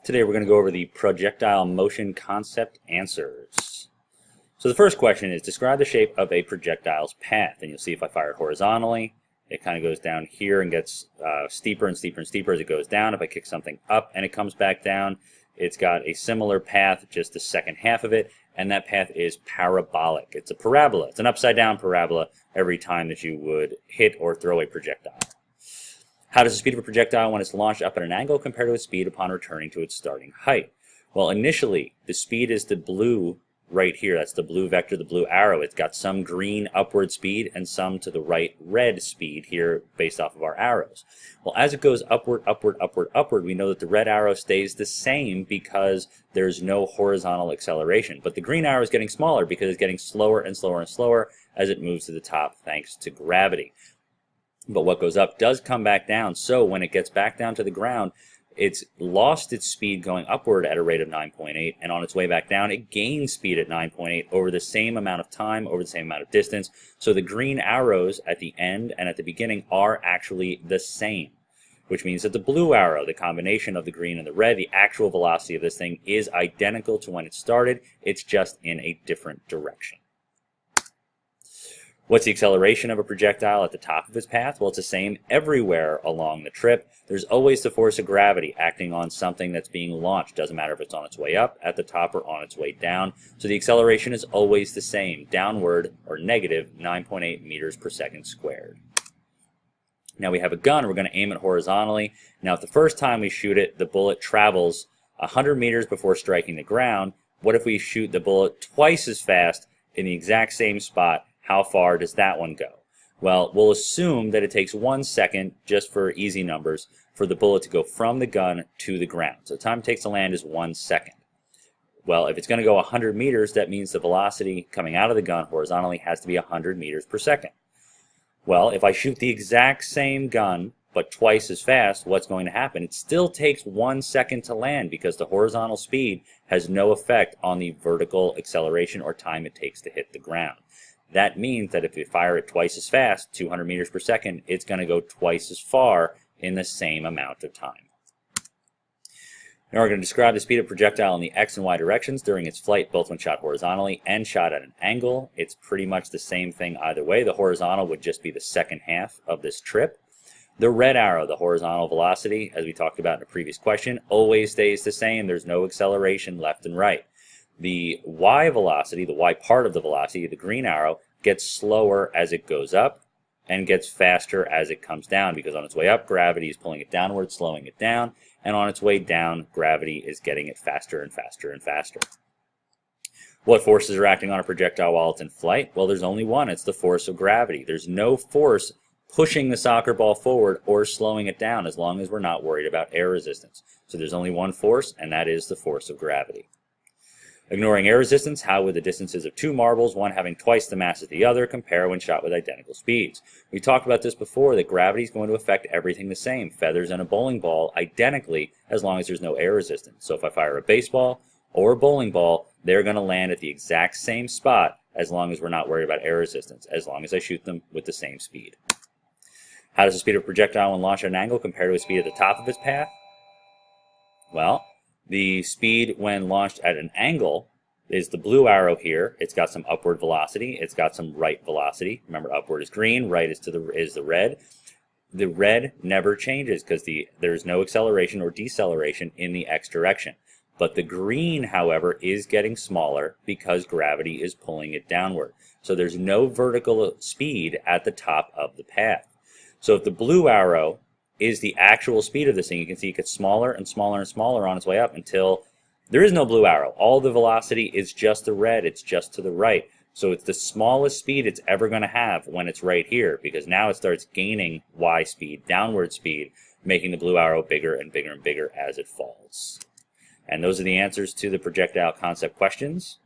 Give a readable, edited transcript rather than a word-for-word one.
Today we're going to go over the projectile motion concept answers. So the first question is, describe the shape of a projectile's path. And you'll see if I fire it horizontally, it kind of goes down here and gets steeper and steeper and steeper as it goes down. If I kick something up and it comes back down, it's got a similar path, just the second half of it, and that path is parabolic. It's a parabola. It's an upside down parabola every time that you would hit or throw a projectile. How does the speed of a projectile when it's launched up at an angle compare to its speed upon returning to its starting height? Well, initially, the speed is the blue right here. That's the blue vector, the blue arrow. It's got some green upward speed and some to the right red speed here based off of our arrows. Well, as it goes upward, upward, upward, upward, we know that the red arrow stays the same because there's no horizontal acceleration. But the green arrow is getting smaller because it's getting slower and slower and slower as it moves to the top thanks to gravity. But what goes up does come back down, so when it gets back down to the ground, it's lost its speed going upward at a rate of 9.8, and on its way back down, it gains speed at 9.8 over the same amount of time, over the same amount of distance. So the green arrows at the end and at the beginning are actually the same, which means that the blue arrow, the combination of the green and the red, the actual velocity of this thing is identical to when it started. It's just in a different direction. What's the acceleration of a projectile at the top of its path? Well, it's the same everywhere along the trip. There's always the force of gravity acting on something that's being launched. Doesn't matter if it's on its way up, at the top, or on its way down. So the acceleration is always the same, downward or negative 9.8 meters per second squared. Now we have a gun. We're going to aim it horizontally. Now, if the first time we shoot it, the bullet travels 100 meters before striking the ground, what if we shoot the bullet twice as fast in the exact same spot? How far does that one go? Well, we'll assume that it takes 1 second, just for easy numbers, for the bullet to go from the gun to the ground. So the time it takes to land is 1 second. Well, if it's going to go 100 meters, that means the velocity coming out of the gun horizontally has to be 100 meters per second. Well, if I shoot the exact same gun, but twice as fast, what's going to happen? It still takes 1 second to land because the horizontal speed has no effect on the vertical acceleration or time it takes to hit the ground. That means that if you fire it twice as fast, 200 meters per second, it's going to go twice as far in the same amount of time. Now we're going to describe the speed of projectile in the X and Y directions during its flight, both when shot horizontally and shot at an angle. It's pretty much the same thing either way. The horizontal would just be the second half of this trip. The red arrow, the horizontal velocity, as we talked about in a previous question, always stays the same. There's no acceleration left and right. The Y velocity, the Y part of the velocity, the green arrow, gets slower as it goes up and gets faster as it comes down because on its way up, gravity is pulling it downward, slowing it down, and on its way down, gravity is getting it faster and faster and faster. What forces are acting on a projectile while it's in flight? Well, there's only one. It's the force of gravity. There's no force pushing the soccer ball forward or slowing it down as long as we're not worried about air resistance. So there's only one force, and that is the force of gravity. Ignoring air resistance, how would the distances of two marbles, one having twice the mass as the other, compare when shot with identical speeds? We talked about this before, that gravity is going to affect everything the same, feathers and a bowling ball, identically as long as there's no air resistance. So if I fire a baseball or a bowling ball, they're going to land at the exact same spot as long as we're not worried about air resistance, as long as I shoot them with the same speed. How does the speed of a projectile when launched at an angle compare to its speed at the top of its path? Well, the speed when launched at an angle is the blue arrow here. It's got some upward velocity. It's got some right velocity. Remember, upward is green, right is the red. The red never changes because there's no acceleration or deceleration in the X direction. But the green, however, is getting smaller because gravity is pulling it downward. So there's no vertical speed at the top of the path. So if the blue arrow is the actual speed of this thing, you can see it gets smaller and smaller and smaller on its way up until there is no blue arrow. All the velocity is just the red. It's just to the right. So it's the smallest speed it's ever going to have when it's right here, because now it starts gaining Y speed, downward speed, making the blue arrow bigger and bigger and bigger as it falls. And those are the answers to the projectile concept questions.